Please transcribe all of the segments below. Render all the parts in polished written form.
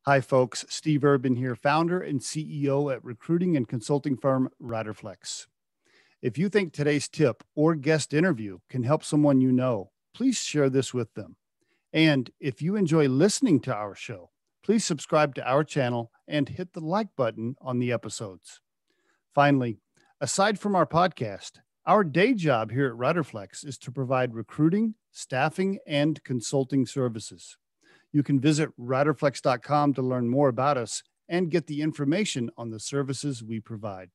Hi, folks. Steve Urban here, founder and CEO at recruiting and consulting firm Riderflex. If you think today's tip or guest interview can help someone you know, please share this with them. And if you enjoy listening to our show, please subscribe to our channel and hit the like button on the episodes. Finally, aside from our podcast, our day job here at Riderflex is to provide recruiting, staffing, and consulting services. You can visit riderflex.com to learn more about us and get the information on the services we provide.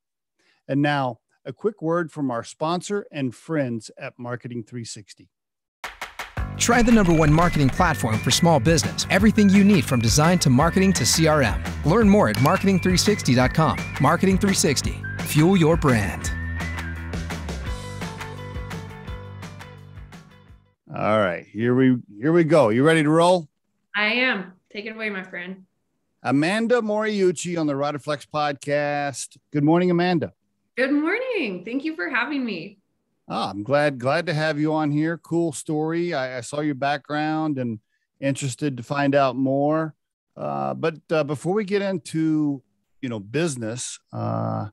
And now, a quick word from our sponsor and friends at Marketing 360. Try the #1 marketing platform for small business. Everything you need from design to marketing to CRM. Learn more at marketing360.com. Marketing 360. Fuel your brand. All right, here we go. You ready to roll? I am. Take it away, my friend. Amanda Moriuchi on the Riderflex podcast. Good morning, Amanda. Good morning. Thank you for having me. I'm glad to have you on here. Cool story. I saw your background and interested to find out more. But before we get into, business and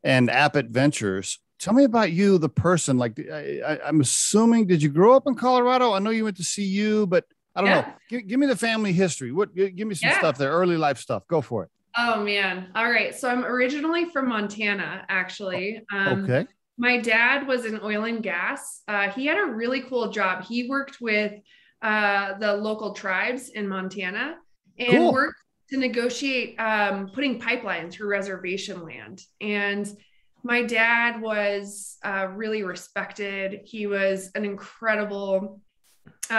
AppIt Ventures, tell me about you, the person. Like, I'm assuming, did you grow up in Colorado? I know you went to CU, but I don't know. Give me the family history. Give me some stuff there, early life stuff. Go for it. Oh, man. All right. So I'm originally from Montana, actually. Okay. My dad was in oil and gas. He had a really cool job. He worked with the local tribes in Montana and worked to negotiate putting pipeline through reservation land. And my dad was really respected. He was an incredible,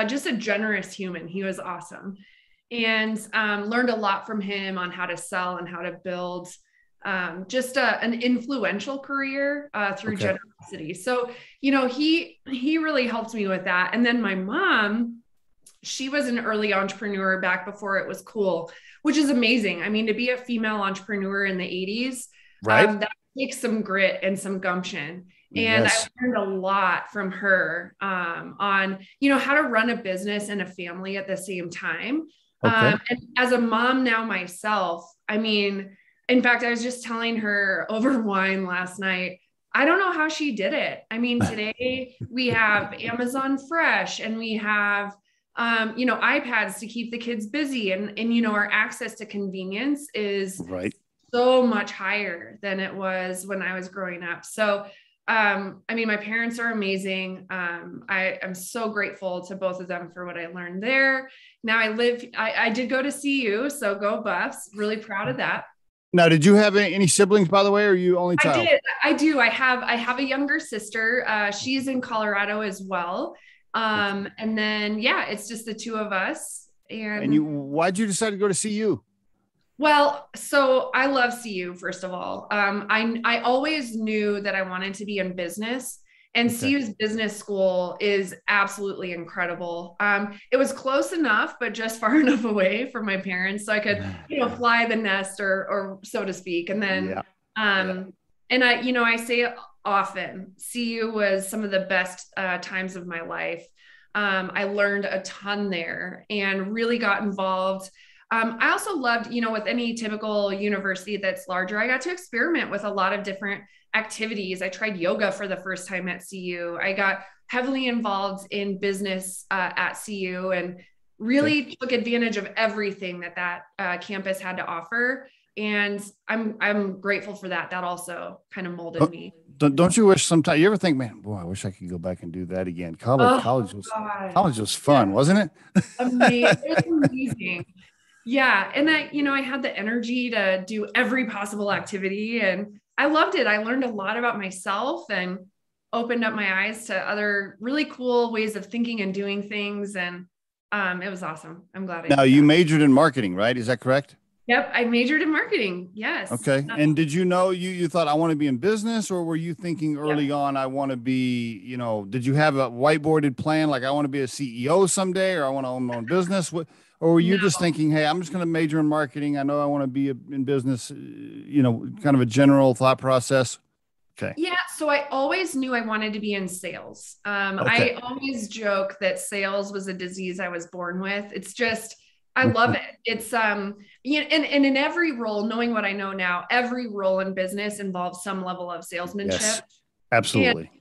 just a generous human. He was awesome. And learned a lot from him on how to sell and how to build just an influential career through generosity. So, he really helped me with that. And then my mom, she was an early entrepreneur back before it was cool, which is amazing. I mean, to be a female entrepreneur in the 80s, right? That takes some grit and some gumption. And I learned a lot from her on, how to run a business and a family at the same time. And as a mom now myself, I mean, in fact, I was just telling her over wine last night, I don't know how she did it. I mean, today we have Amazon Fresh and we have, iPads to keep the kids busy. And our access to convenience is so much higher than it was when I was growing up. So, my parents are amazing. I am so grateful to both of them for what I learned there. Now I did go to CU, so go Buffs. Really proud of that. Now, did you have any siblings, by the way, or are you only child? I do. I have a younger sister. She's in Colorado as well. And then, it's just the two of us. And why'd you decide to go to CU? Well, so I love CU, first of all. I always knew that I wanted to be in business, and CU's business school is absolutely incredible. It was close enough, but just far enough away from my parents so I could, fly the nest or so to speak. And then, and I say often, CU was some of the best times of my life. I learned a ton there and really got involved. I also loved, with any typical university that's larger, I got to experiment with a lot of different activities. I tried yoga for the first time at CU. I got heavily involved in business at CU and really took advantage of everything that campus had to offer. And I'm grateful for that. That also kind of molded me. Don't you wish sometimes, you ever think, man, boy, I wish I could go back and do that again. College was fun, wasn't it? Amazing. It was amazing. Yeah. And I had the energy to do every possible activity and I loved it. I learned a lot about myself and opened up my eyes to other really cool ways of thinking and doing things. And it was awesome. I'm glad. Now you majored in marketing, right? Is that correct? Yep. I majored in marketing. Yes. Okay. And did you know, you thought I want to be in business, or were you thinking early on, I want to be, did you have a whiteboarded plan? Like I want to be a CEO someday, or I want to own my own business? Or were you just thinking, hey, I'm just going to major in marketing. I know I want to be in business, kind of a general thought process. Okay. Yeah. So I always knew I wanted to be in sales. I always joke that sales was a disease I was born with. It's just, I love it. It's and in every role, knowing what I know now, every role in business involves some level of salesmanship. Yes, absolutely. And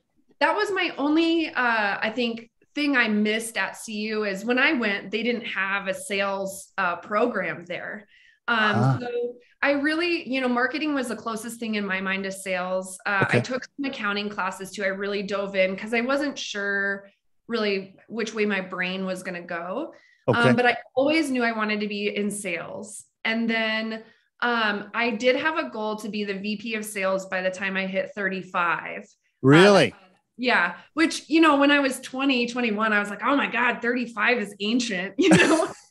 that was my only I think thing I missed at CU is when I went, they didn't have a sales program there. So I really, marketing was the closest thing in my mind to sales. I took some accounting classes too. I really dove in because I wasn't sure really which way my brain was going to go. But I always knew I wanted to be in sales. And then I did have a goal to be the VP of sales by the time I hit 35. Really? Yeah. Which, when I was 20, 21, I was like, oh my God, 35 is ancient.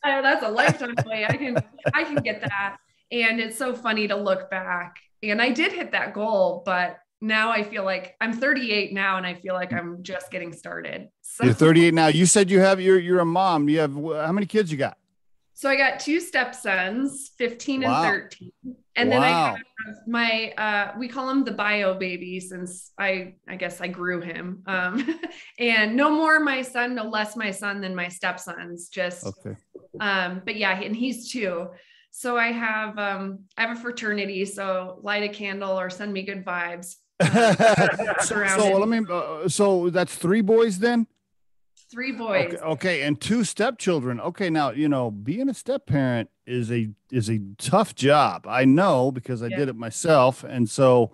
That's a lifetime away. I can get that. And it's so funny to look back. And I did hit that goal, but now I feel like I'm 38 now, and I feel like I'm just getting started. So you're 38 now. You said you're a mom. You have, how many kids you got? So I got 2 stepsons, 15 and 13. And then I have my, we call him the bio baby since I guess I grew him. And no more my son, no less my son than my stepsons, just, but yeah, and he's 2. So I have a fraternity. So light a candle or send me good vibes. So that's 3 boys then? 3 boys. Okay. And 2 stepchildren. Okay. Now, being a step parent is a tough job. I know because I did it myself. And so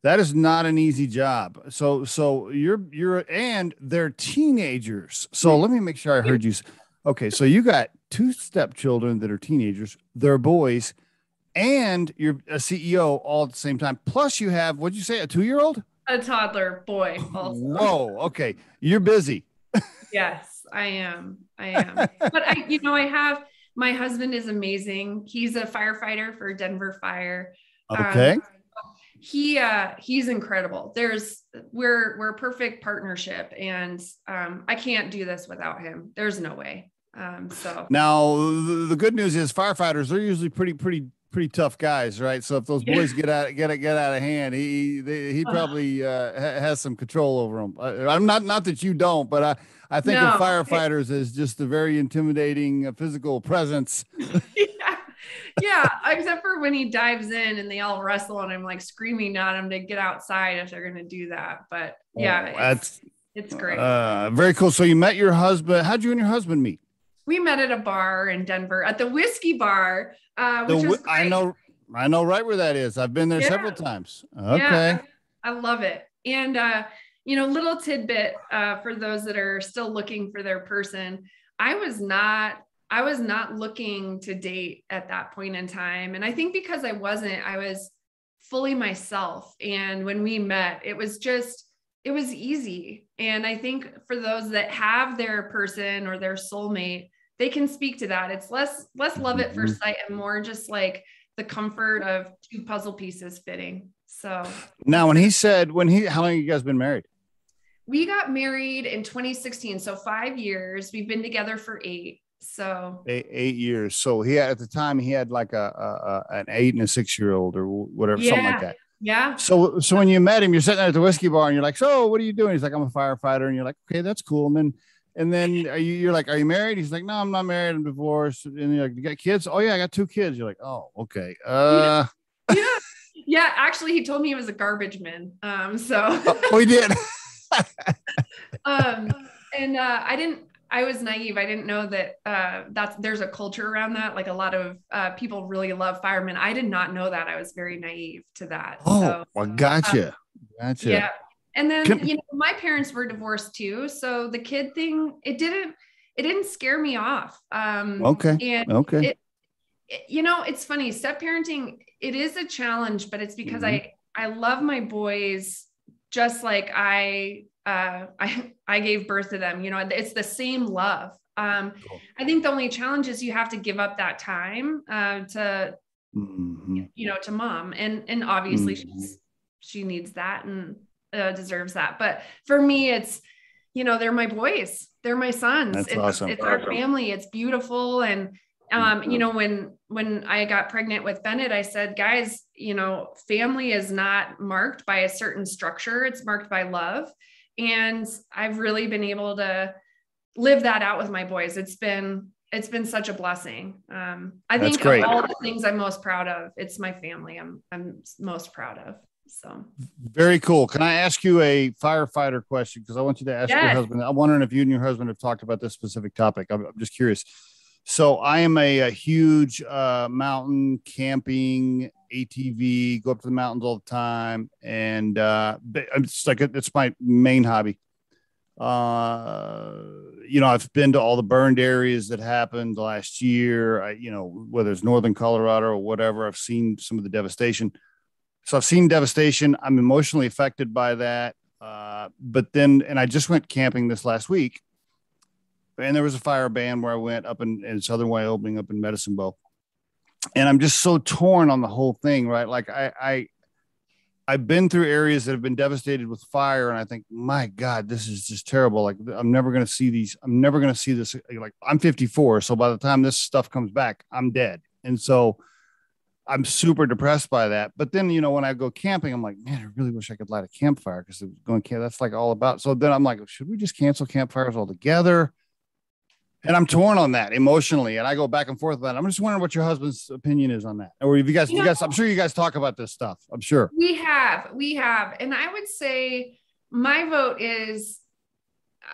that is not an easy job. So and they're teenagers. So let me make sure I heard you. Okay. So you got 2 stepchildren that are teenagers. They're boys, and you're a CEO all at the same time. Plus you have, what'd you say, a 2-year-old? A toddler boy also. Whoa. Okay. You're busy. Yes, I am. But I have, my husband is amazing. He's a firefighter for Denver Fire. Okay. He's incredible. We're a perfect partnership, and I can't do this without him. There's no way. So now the good news is firefighters, they're usually pretty tough guys, right? So if those boys get out of hand, he probably has some control over them. I'm not that you don't, but I think of firefighters as just a very intimidating physical presence. Yeah, except for when he dives in and they all wrestle and I'm like screaming at him to get outside if they're going to do that. But yeah, it's great. Very cool. So you met your husband. How'd you and your husband meet? We met at a bar in Denver, at the whiskey bar, which was great. I know right where that is. I've been there several times. Okay. Yeah, I love it. And, little tidbit for those that are still looking for their person. I was not looking to date at that point in time. And I think because I was fully myself. And when we met, it was easy. And I think for those that have their person or their soulmate, they can speak to that. It's less love at first sight and more just like the comfort of 2 puzzle pieces fitting. So now how long have you guys been married? We got married in 2016. So 5 years. We've been together for 8. So 8 years. So at the time he had like an 8 and a 6-year-old or whatever, something like that. Yeah. So when you met him, you're sitting there at the whiskey bar and you're like, so what are you doing? He's like, I'm a firefighter. And you're like, okay, that's cool. And then you're like, are you married? He's like, no, I'm not married. I'm divorced. And you're like, you got kids? Oh yeah, I got 2 kids. You're like, oh, okay. Yeah. Actually, he told me he was a garbage man. He did. I was naive. I didn't know that there's a culture around that. Like a lot of people really love firemen. I did not know that. I was very naive to that. Well, gotcha. Yeah. And then, my parents were divorced too. So the kid thing, it didn't scare me off. Okay. It's funny. Step parenting, it is a challenge, but it's because I love my boys just like I gave birth to them. It's the same love. I think the only challenge is you have to give up that time to mom, and obviously she needs that and deserves that. But for me, it's, they're my boys, they're my sons. That's awesome. It's our family. It's beautiful. And when I got pregnant with Bennett, I said, guys, family is not marked by a certain structure. It's marked by love. And I've really been able to live that out with my boys. It's been it's been such a blessing. I That's think great. of all the things I'm most proud of, it's my family I'm most proud of. So very cool. Can I ask you a firefighter question? Because I want you to ask your husband. I'm wondering if you and your husband have talked about this specific topic. I'm just curious. So I am a huge mountain camping ATV, go up to the mountains all the time. And it's like, it's my main hobby. I've been to all the burned areas that happened last year, whether it's Northern Colorado or whatever. I've seen some of the devastation. So I've seen devastation. I'm emotionally affected by that. But I just went camping this last week, and there was a fire ban where I went up in Southern Wyoming, up in Medicine Bow. And I'm just so torn on the whole thing, right? Like I've been through areas that have been devastated with fire, and I think, my God, this is just terrible. Like, I'm never going to see these. I'm never going to see this. Like, I'm 54. So by the time this stuff comes back, I'm dead. And so I'm super depressed by that. But then, when I go camping, I'm like, man, I really wish I could light a campfire, because going camp, that's like all about. So then I'm like, should we just cancel campfires altogether? And I'm torn on that emotionally, and I go back and forth with that. I'm just wondering what your husband's opinion is on that. Or if you guys, I'm sure you guys talk about this stuff. I'm sure we have, and I would say my vote is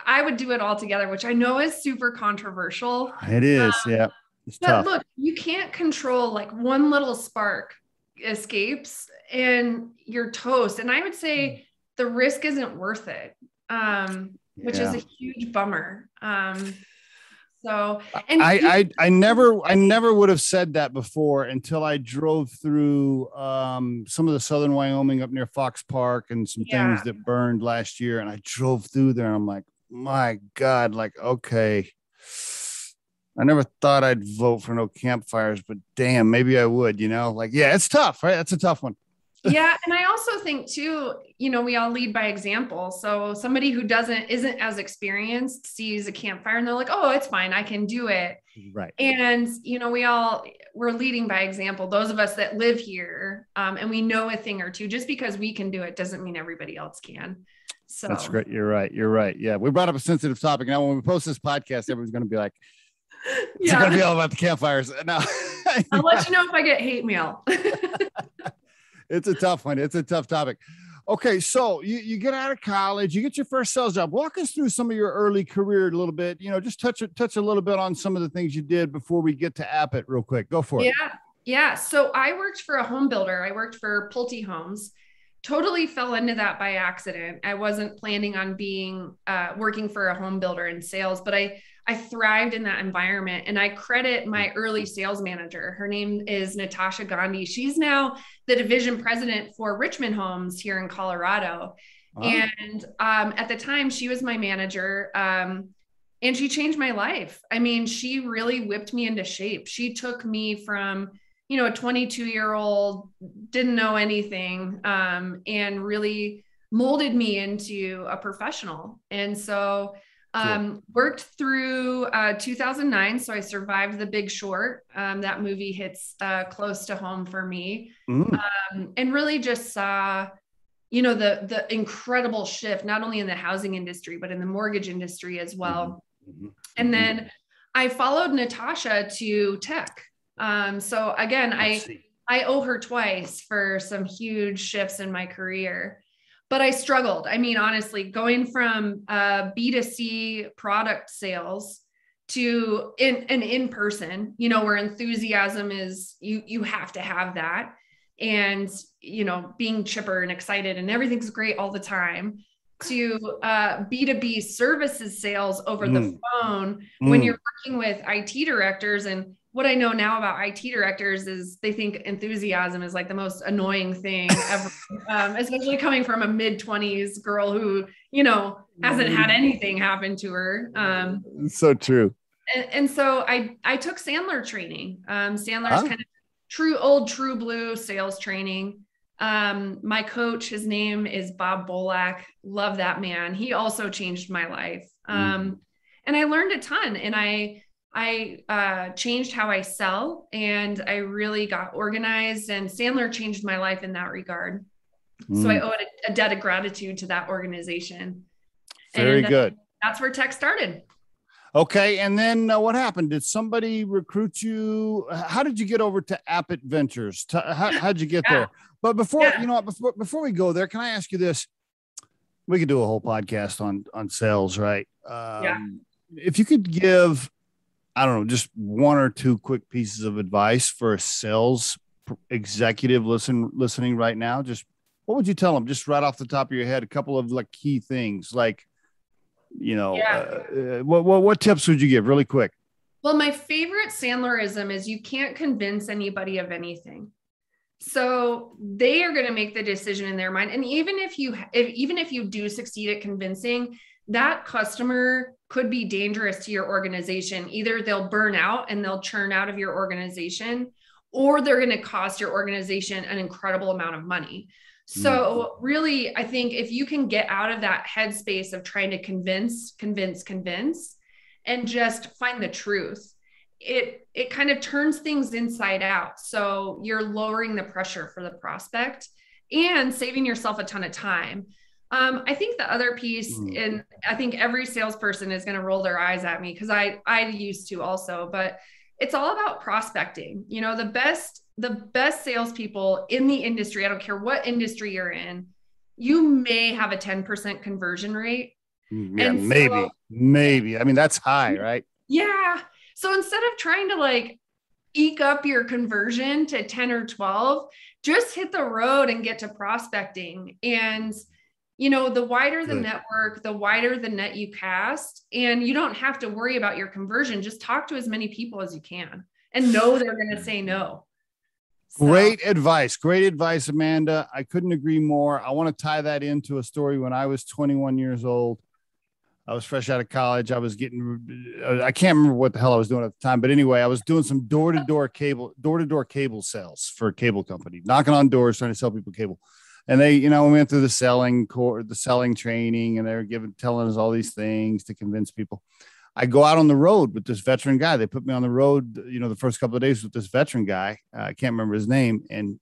I would do it all together, which I know is super controversial. It is, yeah. It's tough. Look, you can't control, like, one little spark escapes and you're toast. And I would say the risk isn't worth it, which is a huge bummer. So, and I never would have said that before until I drove through some of the Southern Wyoming up near Fox Park and some things that burned last year. And I drove through there, and I'm like, my God, like, okay. I never thought I'd vote for no campfires, but damn, maybe I would, it's tough, right? That's a tough one. Yeah. And I also think too, we all lead by example. So somebody who isn't as experienced sees a campfire and they're like, oh, it's fine, I can do it. Right. And, we're leading by example. Those of us that live here, and we know a thing or two. Just because we can do it doesn't mean everybody else can. So that's great. You're right. Yeah. We brought up a sensitive topic. Now, when we post this podcast, everyone's going to be like, it's going to be all about the campfires. No, I'll let you know if I get hate mail. It's a tough one. It's a tough topic. Okay. So you get out of college, you get your first sales job. Walk us through some of your early career a little bit, just touch a little bit on some of the things you did before we get to AppIt real quick. Go for it. Yeah. So I worked for a home builder. I worked for Pulte Homes. Totally fell into that by accident. I wasn't planning on working for a home builder in sales, but I thrived in that environment. And I credit my early sales manager. Her name is Natasha Gandhi. She's now the division president for Richmond Homes here in Colorado. Oh. And at the time, she was my manager. And she changed my life. I mean, she really whipped me into shape. She took me from, a 22-year-old, didn't know anything, and really molded me into a professional. And so worked through 2009. So I survived The Big Short. That movie hits close to home for me. And really just saw, the incredible shift, not only in the housing industry, but in the mortgage industry as well. And then I followed Natasha to tech. So again, I owe her twice for some huge shifts in my career. But I struggled. I mean, honestly, going from B2C product sales to in-person, where enthusiasm is, you have to have that. And, being chipper and excited and everything's great all the time, to B2B services sales over the phone when you're working with IT directors. And what I know now about IT directors is they think enthusiasm is like the most annoying thing ever, especially coming from a mid-20s girl who, hasn't had anything happen to her. So true. And so I took Sandler training. Sandler's kind of true blue sales training. My coach, his name is Bob Bolak. Love that man. He also changed my life. And I learned a ton, and I changed how I sell, and I really got organized, and Sandler changed my life in that regard. So I owe it a debt of gratitude to that organization. Very good. That's where tech started. Okay. And then what happened? Did somebody recruit you? How did you get over to AppIt Ventures? How'd you get there? But before, before we go there, can I ask you this? We could do a whole podcast on sales, right? If you could give, I don't know, just one or two quick pieces of advice for a sales executive listening right now, just what would you tell them? Just right off the top of your head, a couple of like key things, like, what tips would you give really quick? Well, my favorite Sandlerism is you can't convince anybody of anything. So they are going to make the decision in their mind. And even if you do succeed at convincing, that customer could be dangerous to your organization. Either they'll burn out and they'll churn out of your organization, or they're going to cost your organization an incredible amount of money. So really, I think if you can get out of that headspace of trying to convince, and just find the truth, it kind of turns things inside out. So you're lowering the pressure for the prospect and saving yourself a ton of time. I think the other piece, and I think every salesperson is going to roll their eyes at me because I used to also, but it's all about prospecting. The best salespeople in the industry, I don't care what industry you're in, you may have a 10% conversion rate. Yeah, maybe. I mean, that's high, right? Yeah. So instead of trying to like eke up your conversion to 10 or 12, just hit the road and get to prospecting. And, the wider the network, the wider the net you cast, and you don't have to worry about your conversion. Just talk to as many people as you can and know they're going to say no. So. Great advice, Amanda. I couldn't agree more. I want to tie that into a story when I was 21 years old. I was fresh out of college. I can't remember what the hell I was doing at the time, but anyway, I was doing some door-to-door cable sales for a cable company, knocking on doors, trying to sell people cable. And they, we went through the selling training, and they were telling us all these things to convince people. I go out on the road with this veteran guy. They put me on the road, the first couple of days with this veteran guy. I can't remember his name. And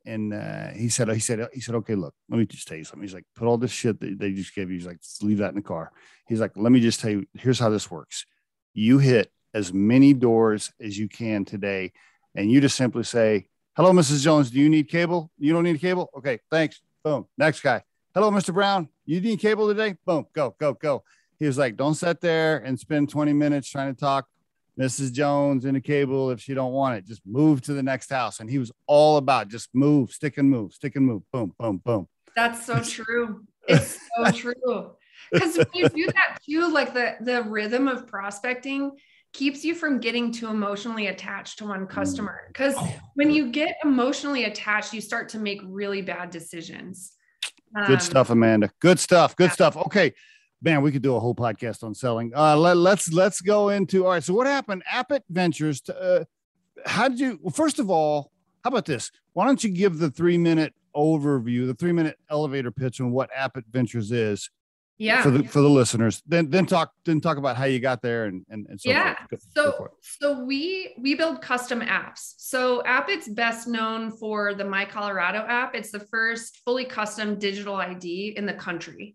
he said, okay, look, let me just tell you something. He's like, put all this shit that they just gave you. He's like, leave that in the car. He's like, let me just tell you, here's how this works. You hit as many doors as you can today. And you just simply say, hello, Mrs. Jones. Do you need cable? You don't need cable? Okay, thanks. Boom. Next guy. Hello, Mr. Brown. You need cable today? Boom. Go. He was like, don't sit there and spend 20 minutes trying to talk Mrs. Jones into cable if she don't want it. Just move to the next house. And he was all about just move, stick and move. Boom, boom, boom. That's so true. It's so true. Because when you do that too, like the rhythm of prospecting keeps you from getting too emotionally attached to one customer. Because when you get emotionally attached, you start to make really bad decisions. Good stuff, Amanda. Good stuff. Okay. Man, we could do a whole podcast on selling. Let's go into, all right. So what happened? AppIt Ventures. First of all, how about this? Why don't you give the 3-minute overview, the 3-minute elevator pitch on what AppIt Ventures is? Yeah. For the listeners, then talk about how you got there and so forth. So we build custom apps. So AppIt's best known for the My Colorado app. It's the first fully custom digital ID in the country.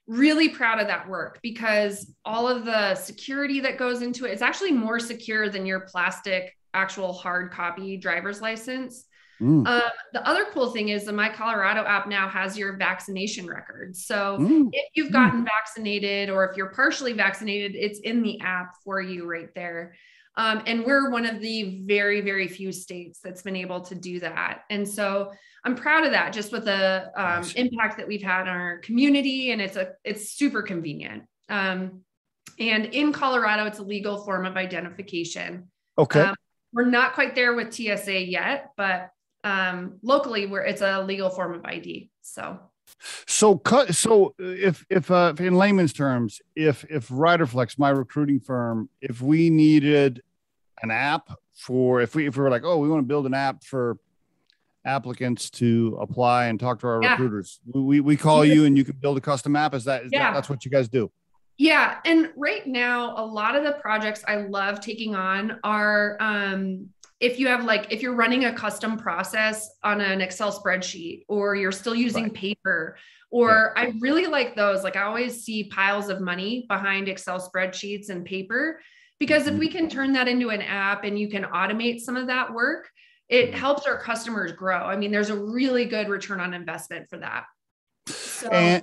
Really proud of that work because all of the security that goes into it is actually more secure than your plastic actual hard copy driver's license. The other cool thing is the My Colorado app now has your vaccination record. So if you've gotten vaccinated or if you're partially vaccinated, it's in the app for you right there. And we're one of the very, very few states that's been able to do that. And so I'm proud of that, just with the impact that we've had on our community, and it's super convenient. And in Colorado, it's a legal form of identification. Okay. We're not quite there with TSA yet, but locally it's a legal form of ID. So if in layman's terms, if Riderflex, my recruiting firm, if we needed an app if we were like, oh, we want to build an app for applicants to apply and talk to our recruiters, we call you and you can build a custom app. That's what you guys do? Yeah. And right now, a lot of the projects I love taking on are, if you're running a custom process on an Excel spreadsheet, or you're still using paper, Or I really like those. Like I always see piles of money behind Excel spreadsheets and paper, because if we can turn that into an app and you can automate some of that work, it helps our customers grow. I mean, there's a really good return on investment for that. So,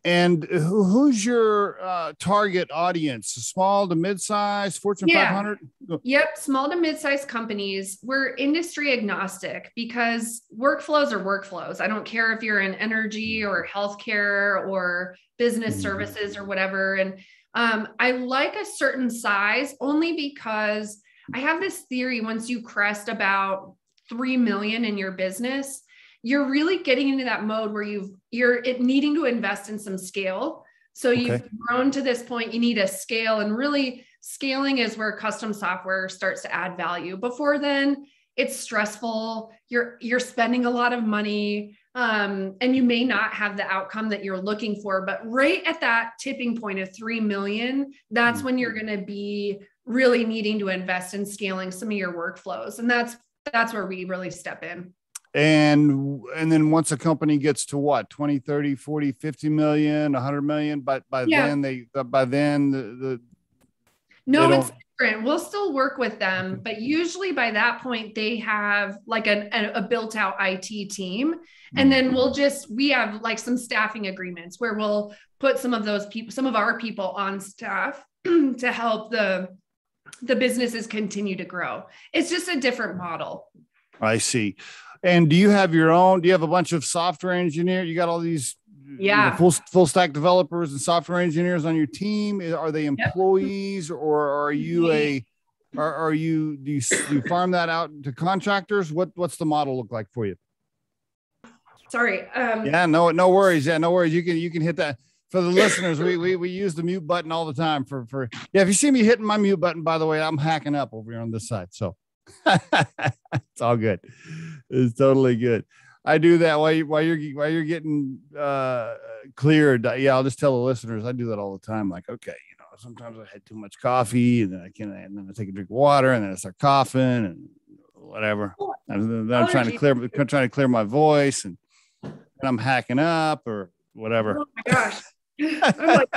and who's your target audience? Small to mid-size, Fortune 500? Yep. Small to mid-size companies. We're industry agnostic because workflows are workflows. I don't care if you're in energy or healthcare or business services or whatever. And I like a certain size only because I have this theory: once you crest about 3 million in your business, you're really getting into that mode where you're needing to invest in some scale. So you've grown to this point, you need a scale, and really scaling is where custom software starts to add value. Before then, it's stressful. You're spending a lot of money, and you may not have the outcome that you're looking for. But right at that tipping point of 3 million, that's when you're going to be really needing to invest in scaling some of your workflows. And that's where we really step in. And then once a company gets to what, 20, 30, 40, 50 million, 100 million, but by then it's different. We'll still work with them, but usually by that point they have like a built out IT team. And then we have like some staffing agreements where we'll put some of our people on staff to help the businesses continue to grow. It's just a different model. I see. And do you have a bunch of software engineers? You got all these full stack developers and software engineers on your team? Are they employees or do you farm that out to contractors? What's the model look like for you? Sorry. No worries. Yeah, no worries. You can hit that. For the listeners, we use the mute button all the time if you see me hitting my mute button, by the way, I'm hacking up over here on this side. So it's all good. It's totally good. I do that while you're getting cleared. Yeah, I'll just tell the listeners I do that all the time. Like, okay, sometimes I had too much coffee, and then I take a drink of water, and then I start coughing and whatever. And then I'm trying to clear my voice, and I'm hacking up or whatever. Oh my gosh, I'm like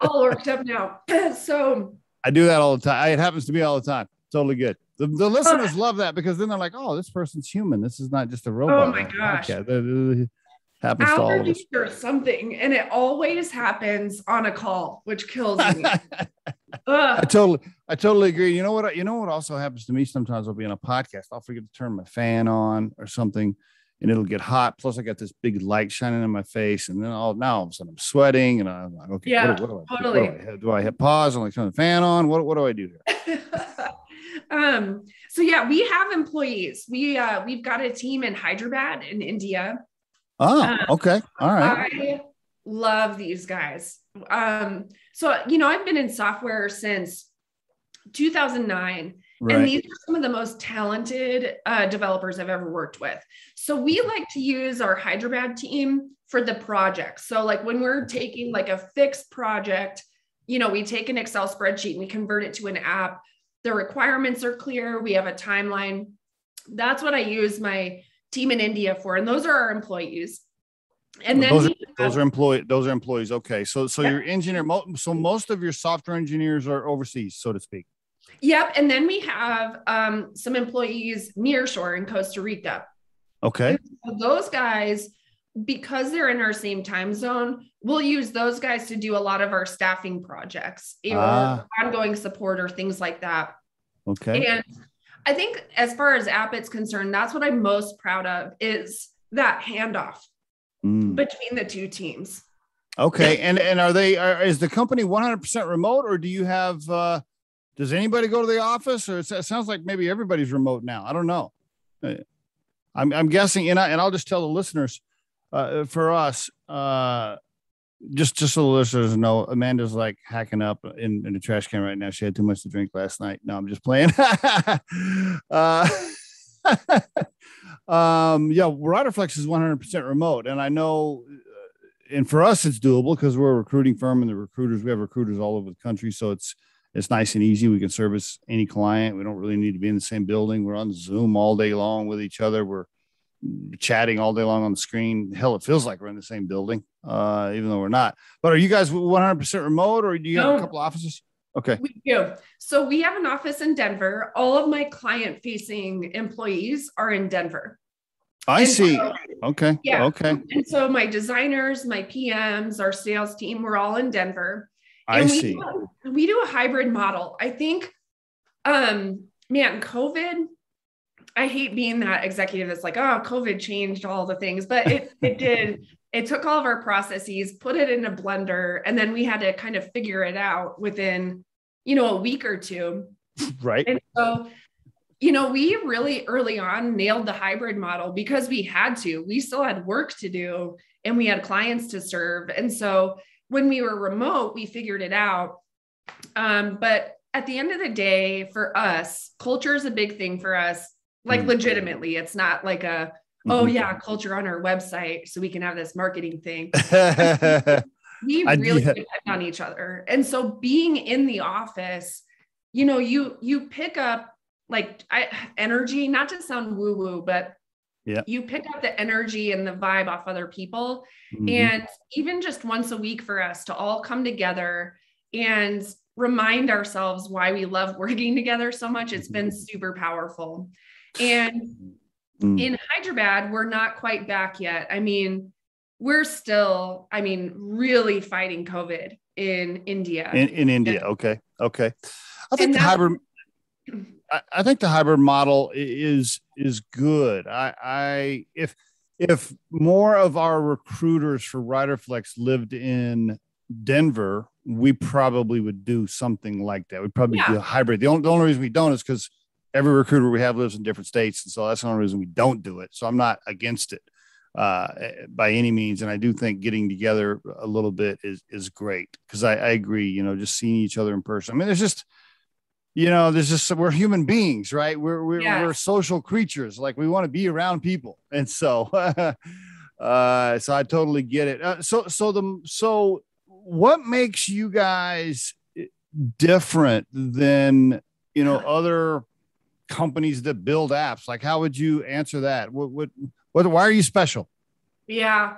all worked up now. So I do that all the time. It happens to me all the time. Totally good. The listeners love that because then they're like, oh, this person's human. This is not just a robot. Oh my gosh. It happens to all of us. Or something. And it always happens on a call, which kills me. I totally agree. You know what also happens to me sometimes? I'll be on a podcast. I'll forget to turn my fan on or something, and it'll get hot. Plus I got this big light shining in my face. And then now all of a sudden I'm sweating, and I'm like, okay, what do I do? Do I hit pause and like turn the fan on? What do I do here? So we have employees. We've got a team in Hyderabad in India. Oh, okay. All right. I love these guys. So, I've been in software since 2009, and these are some of the most talented developers I've ever worked with. So we like to use our Hyderabad team for the projects. So like when we're taking like a fixed project, we take an Excel spreadsheet and we convert it to an app. The requirements are clear. We have a timeline. That's what I use my team in India for. And those are our employees. And then those are employees. Okay. So your engineer, so most of your software engineers are overseas, so to speak. Yep. And then we have some employees nearshore in Costa Rica. Okay. So those guys, because they're in our same time zone, we'll use those guys to do a lot of our staffing projects or ongoing support or things like that. Okay. And I think as far as AppIt's concerned, that's what I'm most proud of is that handoff between the two teams. Okay. And is the company 100% remote, or do you have, does anybody go to the office, or it sounds like maybe everybody's remote now? I don't know. I'm guessing, and I'll just tell the listeners, for us, just so the listeners know, Amanda's like hacking up in the trash can right now. She had too much to drink last night. No, I'm just playing. Riderflex is 100% remote, and I know, and for us it's doable because we're a recruiting firm, and we have recruiters all over the country, so it's nice and easy. We can service any client. We don't really need to be in the same building. We're on Zoom all day long with each other. chatting all day long on the screen. Hell, it feels like we're in the same building, even though we're not. But are you guys 100% remote, or do you have a couple offices? Okay. We do. So we have an office in Denver. All of my client-facing employees are in Denver. I see. Okay. Yeah. Okay. And so my designers, my PMs, our sales team, we're all in Denver. I see. We do a hybrid model. I think, man, COVID, I hate being that executive that's like, oh, COVID changed all the things, but it did. It took all of our processes, put it in a blender, and then we had to kind of figure it out within, a week or two. Right. And so, we really early on nailed the hybrid model because we had to. We still had work to do and we had clients to serve. And so when we were remote, we figured it out. But at the end of the day, for us, culture is a big thing for us. Like legitimately, it's not like oh yeah, culture on our website so we can have this marketing thing. We really depend on each other. And so being in the office, you pick up energy, not to sound woo-woo, but you pick up the energy and the vibe off other people. And even just once a week for us to all come together and remind ourselves why we love working together so much, it's been super powerful. And in Hyderabad, we're not quite back yet. I mean, we're still, really fighting COVID in India. In India. Okay. I think the hybrid model is good. If more of our recruiters for Riderflex lived in Denver, we probably would do something like that. We'd probably do a hybrid. The only reason we don't is because every recruiter we have lives in different states. And so that's the only reason we don't do it. So I'm not against it by any means. And I do think getting together a little bit is great, because I agree, just seeing each other in person. I mean, we're human beings, right? We're social creatures. Like, we want to be around people. And so, so I totally get it. So what makes you guys different than, other companies that build apps? Like, how would you answer that? Why are you special? Yeah.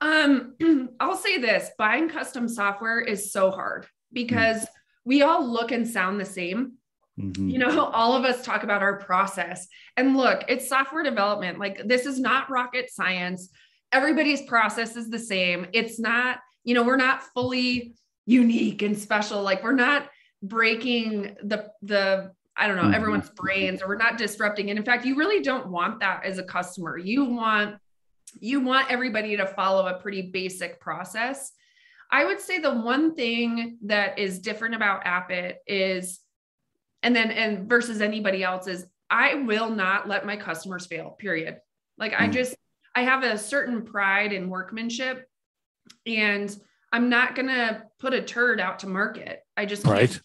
I'll say this: buying custom software is so hard because we all look and sound the same. All of us talk about our process, and look, it's software development. Like, this is not rocket science. Everybody's process is the same. It's not, we're not fully unique and special. Like, we're not breaking the I don't know, everyone's brains, or we're not disrupting. And in fact, you really don't want that as a customer. You want everybody to follow a pretty basic process. I would say the one thing that is different about AppIt is, and versus anybody else, is I will not let my customers fail, period. Like, I have a certain pride in workmanship, and I'm not going to put a turd out to market. I just can't. Right.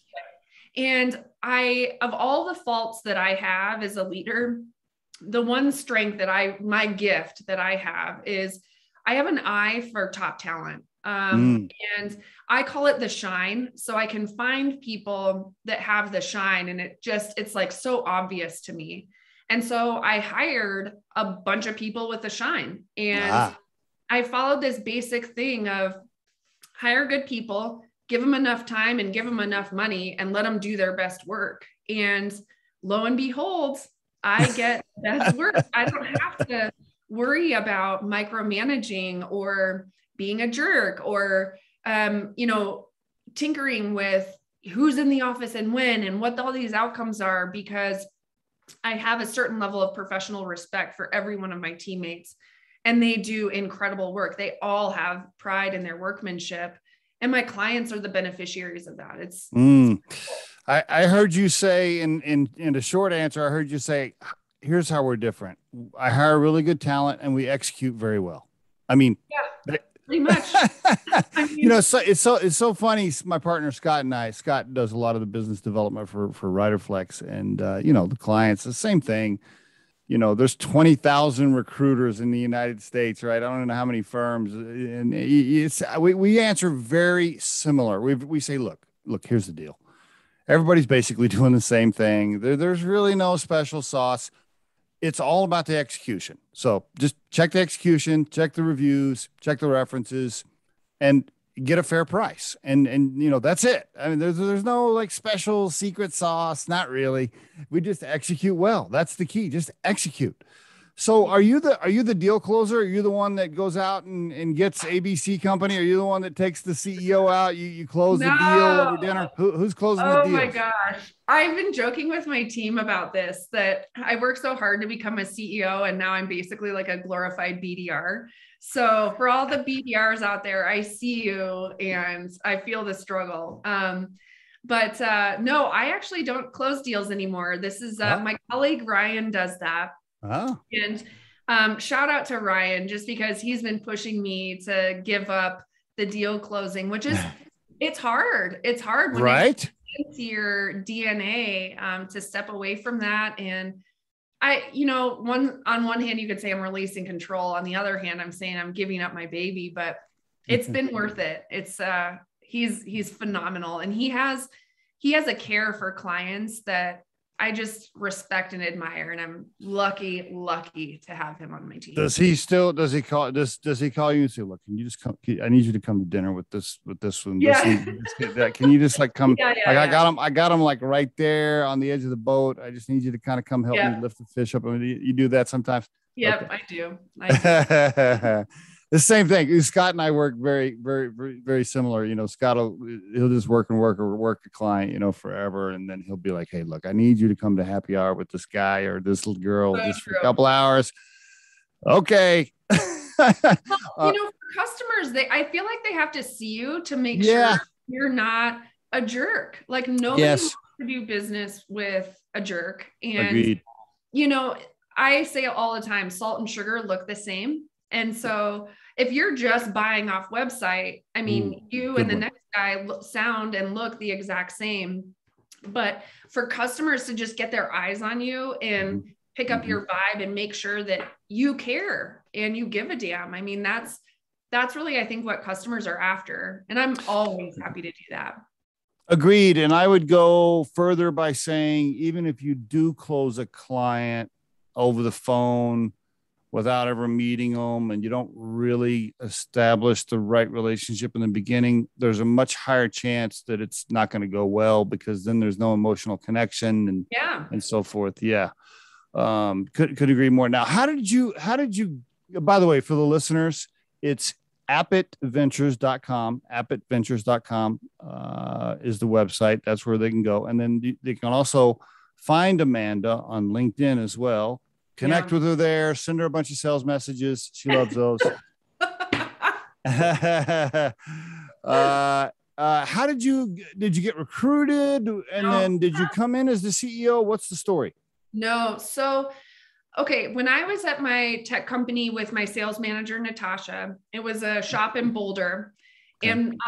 And of all the faults that I have as a leader, the one strength my gift that I have is I have an eye for top talent. And I call it the shine. So I can find people that have the shine, and it's like so obvious to me. And so I hired a bunch of people with the shine, and I followed this basic thing of hire good people, give them enough time and give them enough money, and let them do their best work. And lo and behold, I get best work. I don't have to worry about micromanaging or being a jerk or, tinkering with who's in the office and when and what all these outcomes are, because I have a certain level of professional respect for every one of my teammates, and they do incredible work. They all have pride in their workmanship, and my clients are the beneficiaries of that. It's I heard you say in a short answer, I heard you say, here's how we're different. I hire really good talent and we execute very well. I mean, pretty much. It's so funny. My partner, Scott does a lot of the business development for Riderflex, and the clients, the same thing. There's 20,000 recruiters in the United States, right? I don't know how many firms, and we answer very similar. We say, look, here's the deal. Everybody's basically doing the same thing. There's really no special sauce. it's all about the execution. So just check the execution, check the reviews, check the references, and get a fair price. And that's it. I mean, there's no like special secret sauce, not really. We just execute well. That's the key. Just execute. So are you the deal closer? Are you the one that goes out and gets ABC company? Are you the one that takes the CEO out? You close the deal over dinner? Who's closing the deal? Oh my gosh. I've been joking with my team about this, that I worked so hard to become a CEO and now I'm basically like a glorified BDR. So for all the BDRs out there, I see you and I feel the struggle. But no, I actually don't close deals anymore. This is my colleague Ryan does that. Oh. And shout out to Ryan, just because he's been pushing me to give up the deal closing, which is, it's hard. It's hard when right? It's your DNA to step away from that. And on one hand, you could say I'm releasing control. On the other hand, I'm saying I'm giving up my baby, but it's been worth it. It's he's phenomenal. And he has a care for clients that I just respect and admire, and I'm lucky to have him on my team. Does he call you and say, look, can you just come? I need you to come to dinner with this one. Yeah. Can you just like come? Yeah, I got him like right there on the edge of the boat. I just need you to kind of come help me lift the fish up. I mean, you do that sometimes. Yep, okay. I do. The same thing. Scott and I work very, very, very, very similar. Scott he'll just work a client, forever. And then he'll be like, hey, look, I need you to come to happy hour with this guy or this little girl just for a couple hours. Okay. Well, for customers, I feel like they have to see you to make sure you're not a jerk. Like nobody wants to do business with a jerk. And, agreed. I say it all the time, salt and sugar look the same. And so if you're just buying off website, I mean, you and the next guy sound and look the exact same, but for customers to just get their eyes on you and pick up your vibe and make sure that you care and you give a damn. I mean, that's really, I think, what customers are after. And I'm always happy to do that. Agreed. And I would go further by saying, even if you do close a client over the phone without ever meeting them, and you don't really establish the right relationship in the beginning, there's a much higher chance that it's not going to go well, because then there's no emotional connection and so forth. Yeah. Could agree more. Now, how did you, by the way, for the listeners, it's AppItVentures.com. AppItVentures.com is the website. That's where they can go. And then they can also find Amanda on LinkedIn as well. Connect with her there. Send her a bunch of sales messages. She loves those. How did you get recruited? And then did you come in as the CEO? What's the story? No. So, okay. When I was at my tech company with my sales manager, Natasha, it was a shop in Boulder. Okay. And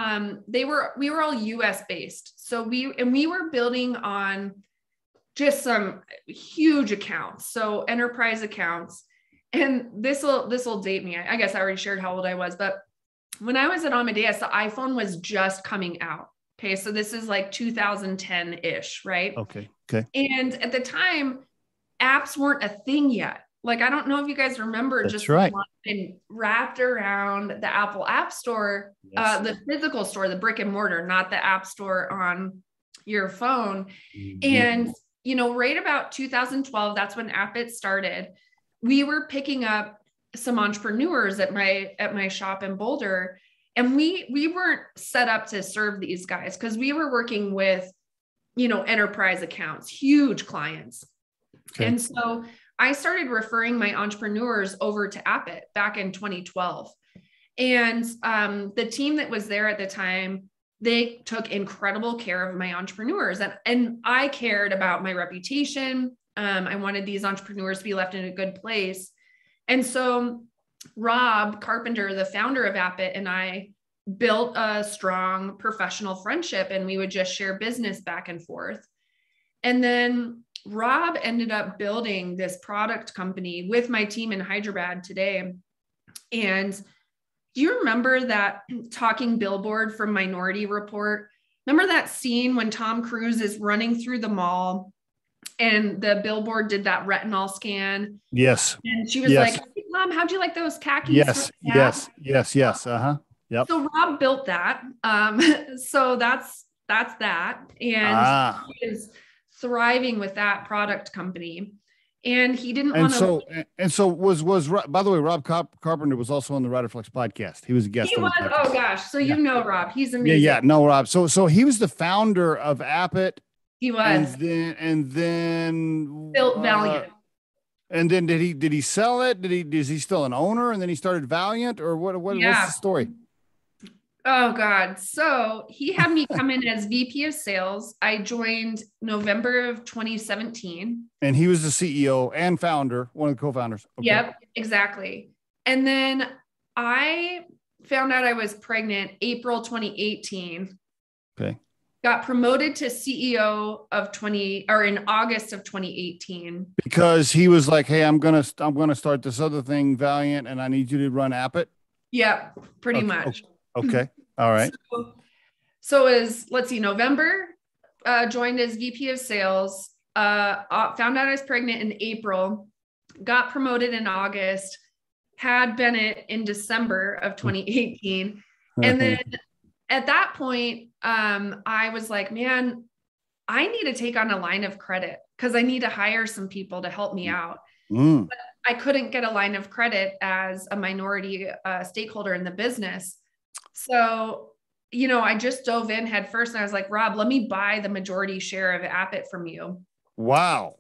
we were all US based. So we were building on just some huge accounts. So enterprise accounts. And this will date me. I guess I already shared how old I was, but when I was at Amadeus, the iPhone was just coming out. Okay. So this is like 2010-ish, right? Okay. And at the time, apps weren't a thing yet. Like, I don't know if you guys remember, that's just right. And wrapped around the Apple App Store, the physical store, the brick and mortar, not the app store on your phone. And right about 2012, that's when AppIt started. We were picking up some entrepreneurs at my shop in Boulder, and we weren't set up to serve these guys because we were working with, enterprise accounts, huge clients. Okay. And so I started referring my entrepreneurs over to AppIt back in 2012. And the team that was there at the time, they took incredible care of my entrepreneurs, and I cared about my reputation. I wanted these entrepreneurs to be left in a good place. And so Rob Carpenter, the founder of AppIt, and I built a strong professional friendship, and we would just share business back and forth. And then Rob ended up building this product company with my team in Hyderabad today. And do you remember that talking billboard from Minority Report? Remember that scene when Tom Cruise is running through the mall and the billboard did that retinol scan. Yes. And she was like, hey, Mom, how'd you like those khakis? Yes. Uh-huh. Yep. So Rob built that. So that's that. And he is thriving with that product company. And he didn't want to. And so was, by the way, Rob Carpenter was also on the Riderflex podcast. He was a guest. He was, oh gosh. So you know Rob, he's amazing. Yeah. No, Rob. So he was the founder of AppIt. He was. And then built Valiant. And then did he sell it? Is he still an owner? And then he started Valiant, or what's the story? Oh God. So he had me come in as VP of sales. I joined November of 2017. And he was the CEO and founder, one of the co-founders. Okay. Yep, exactly. And then I found out I was pregnant April 2018. Okay. Got promoted to CEO in August of 2018. Because he was like, hey, I'm gonna start this other thing, Valiant, and I need you to run AppIt. Yeah, pretty much. Okay. All right. So let's see, November, joined as VP of sales, found out I was pregnant in April, got promoted in August, had Bennett in December of 2018. And then at that point, I was like, man, I need to take on a line of credit because I need to hire some people to help me out. But I couldn't get a line of credit as a minority stakeholder in the business. So, I just dove in head first and I was like, Rob, let me buy the majority share of AppIt from you. Wow.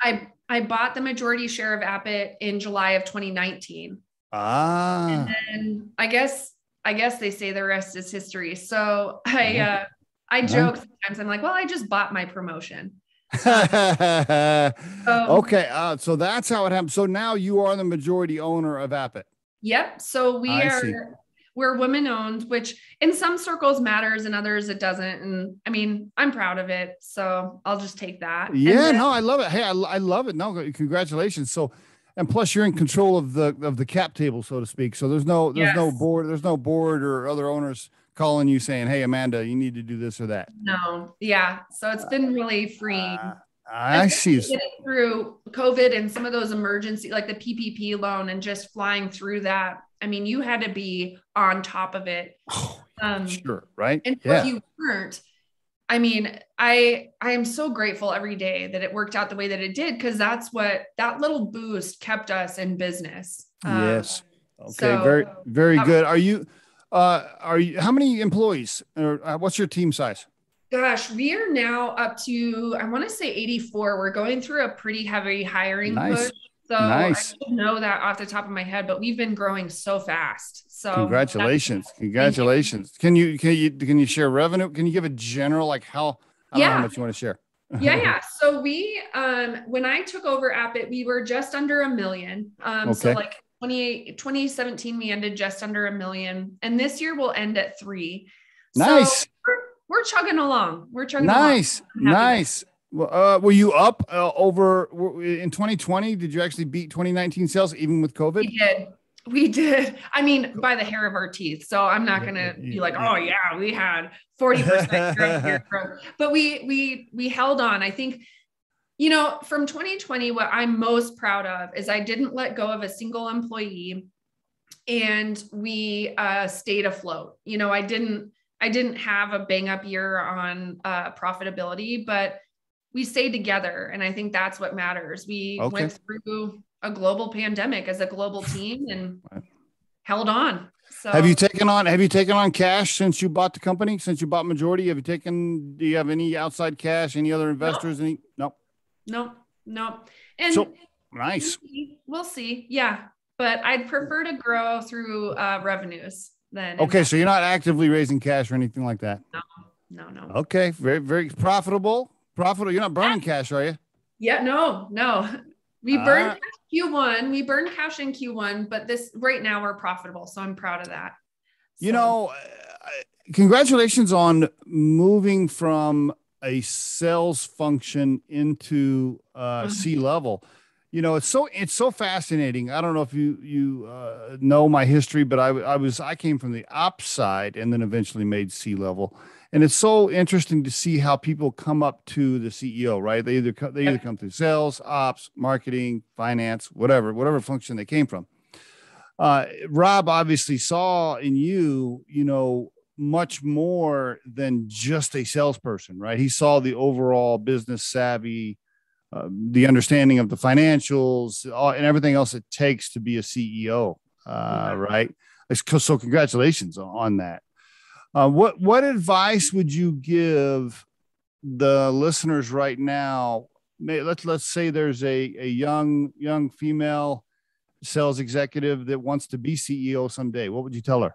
I bought the majority share of AppIt in July of 2019. And then I guess they say the rest is history. So I joke sometimes. I'm like, well, I just bought my promotion. Okay. So that's how it happened. So now you are the majority owner of AppIt. Yep. So we're women owned, which in some circles matters, in others it doesn't. And I mean, I'm proud of it. So I'll just take that. Yeah, no, I love it. Hey, I love it. No, congratulations. So, and plus you're in control of the cap table, so to speak. So there's no board or other owners calling you saying, hey, Amanda, you need to do this or that. No. Yeah. So it's been really freeing. I see. Getting through COVID and some of those emergency, like the PPP loan and just flying through that. I mean, you had to be on top of it. Sure. Right. And if you weren't, I mean, I am so grateful every day that it worked out the way that it did. Cause that little boost kept us in business. Yes. Okay. So, very, very good. Are you, how many employees or what's your team size? Gosh, we are now up to, I want to say 84. We're going through a pretty heavy hiring push. So I don't know that off the top of my head, but we've been growing so fast. So congratulations. Can you share revenue? Can you give a general, like how much you want to share? Yeah. So we, when I took over AppIt, we were just under $1 million. So like 2017, we ended just under $1 million, and this year we'll end at 3. Nice. So we're chugging along. Nice. Were you up over in 2020? Did you actually beat 2019 sales even with COVID? We did. I mean, by the hair of our teeth. So I'm not going to be like, oh yeah, we had 40% growth. But we held on. I think, from 2020, what I'm most proud of is I didn't let go of a single employee, and we stayed afloat. I didn't have a bang up year on profitability, but we stayed together. And I think that's what matters. We went through a global pandemic as a global team and held on. So have you taken on cash since you bought the company, since you bought majority? Do you have any outside cash, any other investors? No. And so nice. We'll see. Yeah. But I'd prefer to grow through revenues than. Okay. So you're not actively raising cash or anything like that? No. Okay. Very, very profitable. You're not burning cash, are you? Yeah, no. We burned cash Q1. We burned cash in Q1, but right now we're profitable. So I'm proud of that. Congratulations on moving from a sales function into C-level. It's so fascinating. I don't know if you know my history, but I came from the ops side and then eventually made C-level. And it's so interesting to see how people come up to the CEO, right? They either come through sales, ops, marketing, finance, whatever function they came from. Rob obviously saw in you, much more than just a salesperson, right? He saw the overall business savvy, the understanding of the financials, and everything else it takes to be a CEO, right? So congratulations on that. What advice would you give the listeners right now? Let's say there's a young female sales executive that wants to be CEO someday. What would you tell her?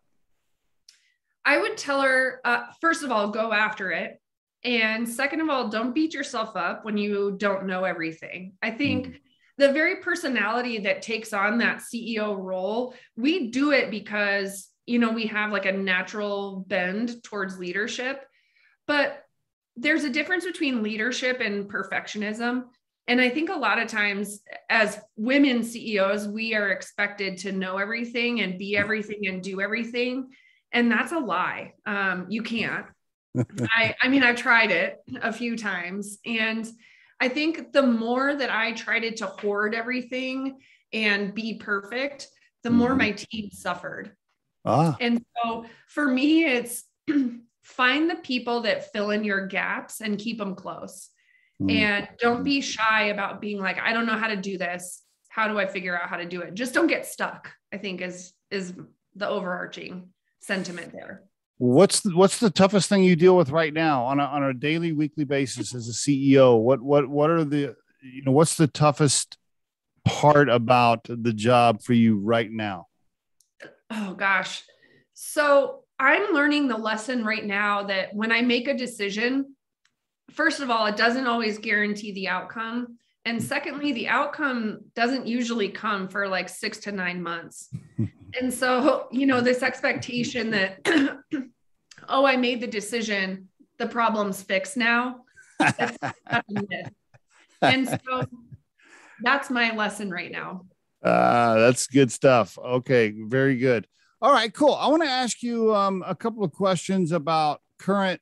I would tell her, first of all, go after it. And second of all, don't beat yourself up when you don't know everything. I think the very personality that takes on that CEO role, we do it because, we have like a natural bend towards leadership, but there's a difference between leadership and perfectionism. And I think a lot of times as women CEOs, we are expected to know everything and be everything and do everything. And that's a lie. You can't. I mean, I've tried it a few times. And I think the more that I tried to hoard everything and be perfect, the more my team suffered. And so for me, it's find the people that fill in your gaps and keep them close. And don't be shy about being like, I don't know how to do this. How do I figure out how to do it? Just don't get stuck, I think is the overarching sentiment there. What's the toughest thing you deal with right now on a daily, weekly basis as a CEO? What are the, what's the toughest part about the job for you right now? Oh gosh. So I'm learning the lesson right now that when I make a decision, first of all, it doesn't always guarantee the outcome. And secondly, the outcome doesn't usually come for like 6 to 9 months. And so, this expectation that, oh, I made the decision, the problem's fixed now. That's a myth. And so that's my lesson right now. That's good stuff. Okay. Very good. All right, cool. I want to ask you a couple of questions about current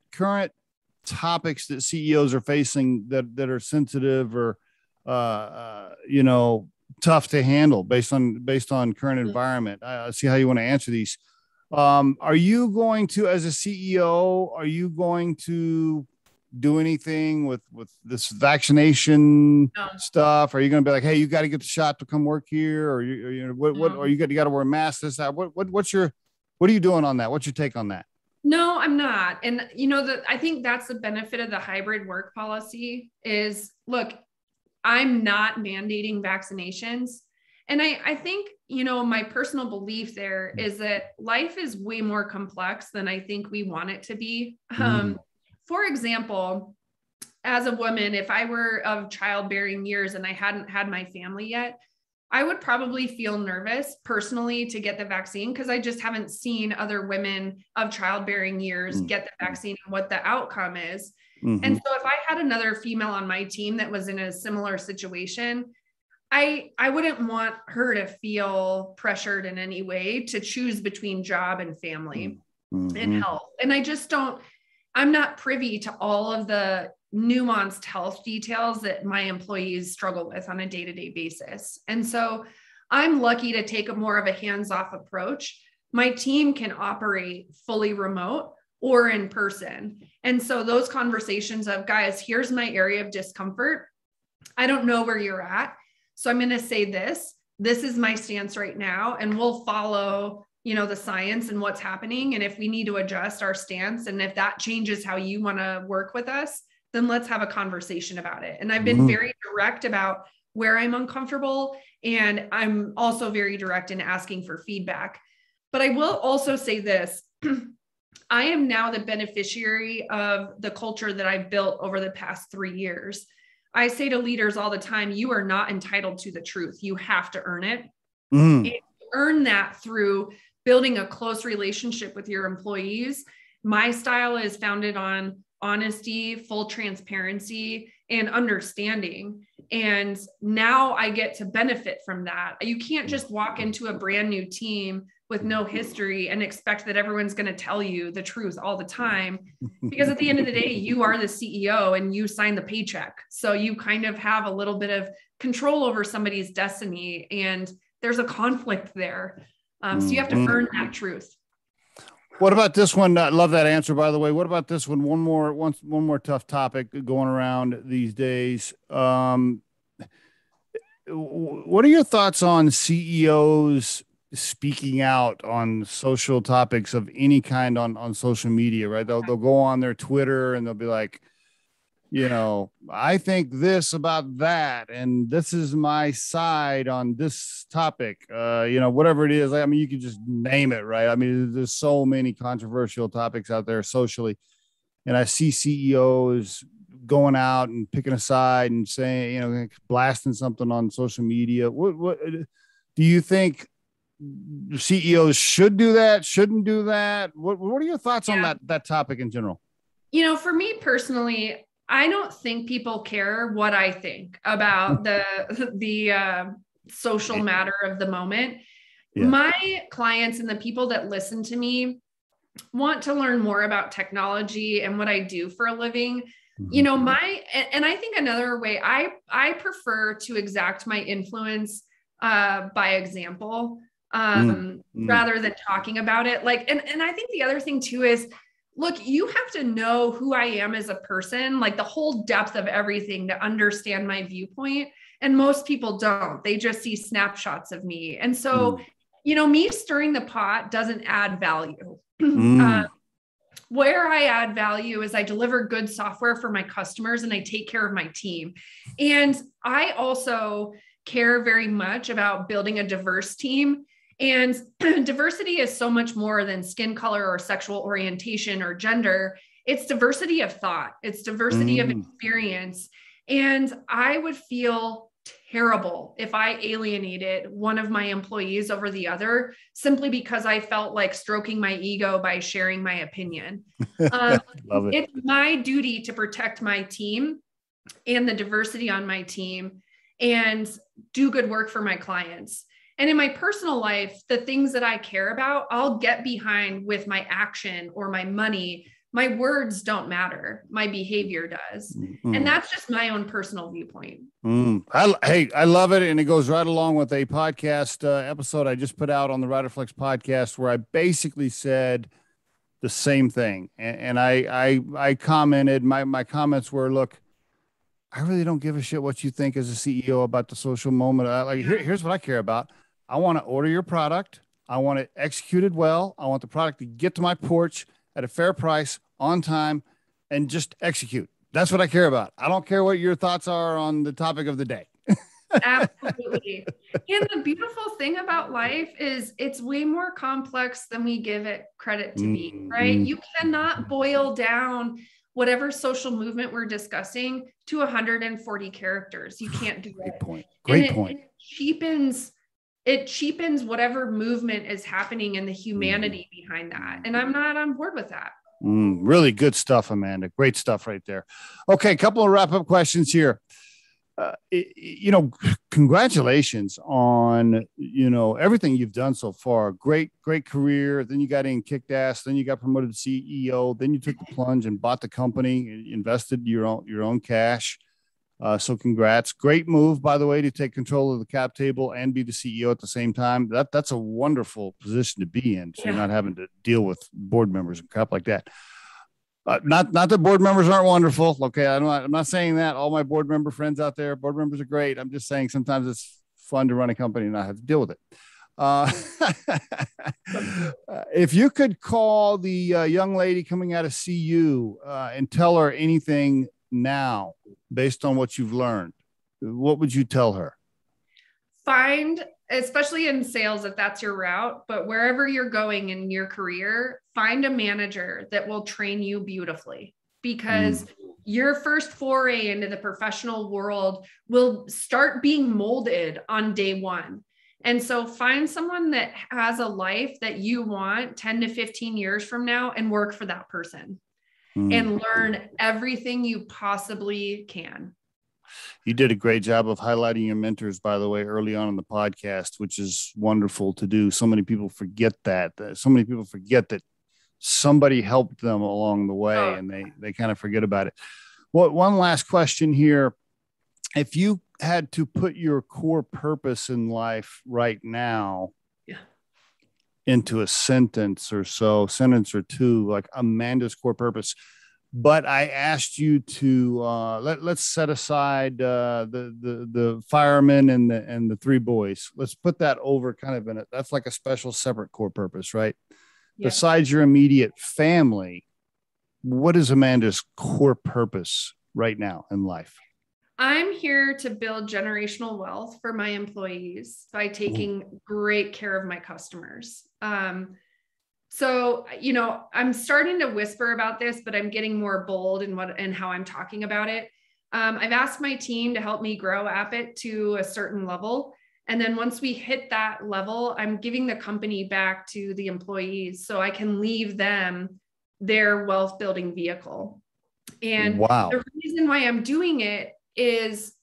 topics that CEOs are facing that are sensitive or, tough to handle based on current environment. I see how you want to answer these. Are you going to, as a CEO, are you going to do anything with this vaccination stuff? Are you going to be like, hey, you got to get the shot to come work here? Or or you got to wear masks this out? What are you doing on that? What's your take on that? No, I'm not. And I think that's the benefit of the hybrid work policy is, look, I'm not mandating vaccinations. And I think, my personal belief there is that life is way more complex than I think we want it to be. For example, as a woman, if I were of childbearing years and I hadn't had my family yet, I would probably feel nervous personally to get the vaccine because I just haven't seen other women of childbearing years get the vaccine and what the outcome is. And so if I had another female on my team that was in a similar situation, I wouldn't want her to feel pressured in any way to choose between job and family and health. And I'm not privy to all of the nuanced health details that my employees struggle with on a day-to-day basis. And so I'm lucky to take more of a hands-off approach. My team can operate fully remote or in person. And so those conversations of, guys, here's my area of discomfort. I don't know where you're at. So I'm going to say this is my stance right now, and we'll follow, the science and what's happening. And if we need to adjust our stance, and if that changes how you want to work with us, then let's have a conversation about it. And I've been very direct about where I'm uncomfortable. And I'm also very direct in asking for feedback. But I will also say this, I am now the beneficiary of the culture that I've built over the past 3 years. I say to leaders all the time, you are not entitled to the truth. You have to earn it. And you earn that through building a close relationship with your employees. My style is founded on honesty, full transparency, and understanding. And now I get to benefit from that. You can't just walk into a brand new team with no history and expect that everyone's going to tell you the truth all the time. Because at the end of the day, you are the CEO and you sign the paycheck. So you kind of have a little bit of control over somebody's destiny, and there's a conflict there. So you have to earn that truth. What about this one? I love that answer, by the way. What about this one? One more tough topic going around these days. What are your thoughts on CEOs speaking out on social topics of any kind on social media, right? They'll go on their Twitter and they'll be like, I think this about that, and this is my side on this topic, whatever it is. I mean, you can just name it, right? I mean, there's so many controversial topics out there socially, and I see CEOs going out and picking a side and saying, blasting something on social media. What do you think CEOs should do that? Shouldn't do that? What are your thoughts on that topic in general? For me personally, I don't think people care what I think about the social matter of the moment. Yeah. My clients and the people that listen to me want to learn more about technology and what I do for a living. Mm-hmm. And I think another way I prefer to exact my influence by example. Rather than talking about it. And I think the other thing too is, look, you have to know who I am as a person, like the whole depth of everything to understand my viewpoint. And most people don't. They just see snapshots of me. And so, me stirring the pot doesn't add value. Where I add value is I deliver good software for my customers and I take care of my team. And I also care very much about building a diverse team. And diversity is so much more than skin color or sexual orientation or gender. It's diversity of thought. It's diversity of experience. And I would feel terrible if I alienated one of my employees over the other simply because I felt like stroking my ego by sharing my opinion. Love it. It's my duty to protect my team and the diversity on my team and do good work for my clients. And in my personal life, the things that I care about, I'll get behind with my action or my money. My words don't matter. My behavior does. And that's just my own personal viewpoint. I love it. And it goes right along with a podcast episode I just put out on the Riderflex podcast where I basically said the same thing. And I commented, my comments were, look, I really don't give a shit what you think as a CEO about the social moment. Here's what I care about. I want to order your product. I want it executed well. I want the product to get to my porch at a fair price, on time, and just execute. That's what I care about. I don't care what your thoughts are on the topic of the day. Absolutely. And the beautiful thing about life is it's way more complex than we give it credit to be, right? You cannot boil down whatever social movement we're discussing to 140 characters. You can't do it. Great point. It cheapens whatever movement is happening and the humanity behind that. And I'm not on board with that. Really good stuff, Amanda. Great stuff right there. Okay. A couple of wrap up questions here. Congratulations on, everything you've done so far. Great career. Then you got in, kicked ass. Then you got promoted to CEO. Then you took the plunge and bought the company, invested your own cash. So congrats. Great move, by the way, to take control of the cap table and be the CEO at the same time. That's a wonderful position to be in. So you're not having to deal with board members and crap like that. Not that board members aren't wonderful. Okay. I'm not saying that. All my board member friends out there, board members are great. I'm just saying sometimes it's fun to run a company and not have to deal with it. If you could call the young lady coming out of CU and tell her anything now, based on what you've learned, what would you tell her? Find, especially in sales, if that's your route, but wherever you're going in your career, find a manager that will train you beautifully, because your first foray into the professional world will start being molded on day one. And so find someone that has a life that you want 10 to 15 years from now and work for that person. And learn everything you possibly can. You did a great job of highlighting your mentors, by the way, early on in the podcast, which is wonderful to do. So many people forget that. So many people forget that somebody helped them along the way, and they kind of forget about it. Well, one last question here. If you had to put your core purpose in life right now into a sentence or two, like Amanda's core purpose, but I asked you to let's set aside the firemen and the three boys. Let's put that over kind of in it. That's like a special separate core purpose, right? Yeah. Besides your immediate family, what is Amanda's core purpose right now in life? I'm here to build generational wealth for my employees by taking great care of my customers. So, I'm starting to whisper about this, but I'm getting more bold in how I'm talking about it. I've asked my team to help me grow AppIt to a certain level. And then once we hit that level, I'm giving the company back to the employees so I can leave them their wealth building vehicle. And the reason why I'm doing it is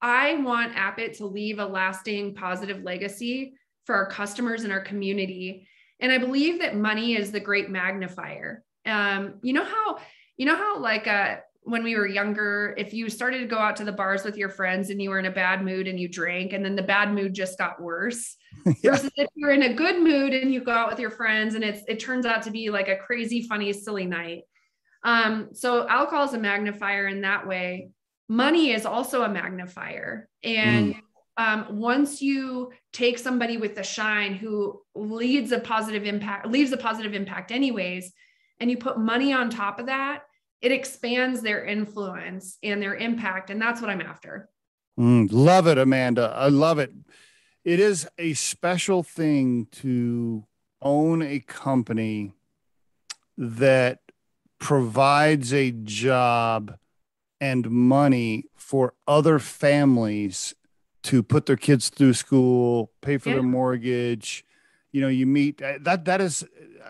I want AppIt to leave a lasting positive legacy for our customers and our community. And I believe that money is the great magnifier. You know how like when we were younger, if you started to go out to the bars with your friends and you were in a bad mood and you drank, and then the bad mood just got worse, versus if you're in a good mood and you go out with your friends and it turns out to be like a crazy, funny, silly night. So alcohol is a magnifier in that way. Money is also a magnifier. And once you take somebody with the shine who leaves a positive impact anyways, and you put money on top of that, it expands their influence and their impact. And that's what I'm after. Love it, Amanda. I love it. It is a special thing to own a company that provides a job and money for other families to put their kids through school, pay for their mortgage. You meet that is,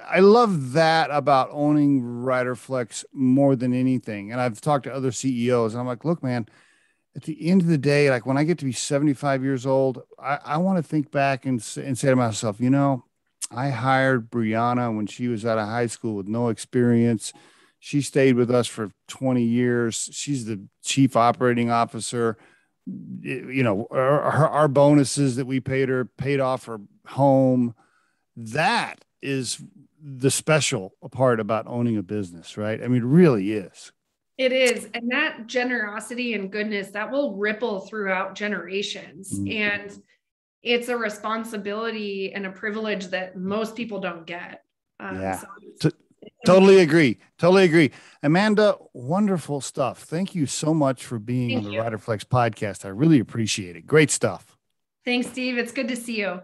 I love that about owning Riderflex more than anything. And I've talked to other CEOs and I'm like, look, man, at the end of the day, like when I get to be 75 years old, I want to think back and say to myself, I hired Brianna when she was out of high school with no experience. She stayed with us for 20 years. She's the chief operating officer. Our bonuses that we paid her paid off her home. That is the special part about owning a business, right? I mean, it really is. It is. And that generosity and goodness, that will ripple throughout generations. And it's a responsibility and a privilege that most people don't get. Totally agree. Amanda, wonderful stuff. Thank you so much for being on the Riderflex podcast. I really appreciate it. Great stuff. Thanks, Steve. It's good to see you.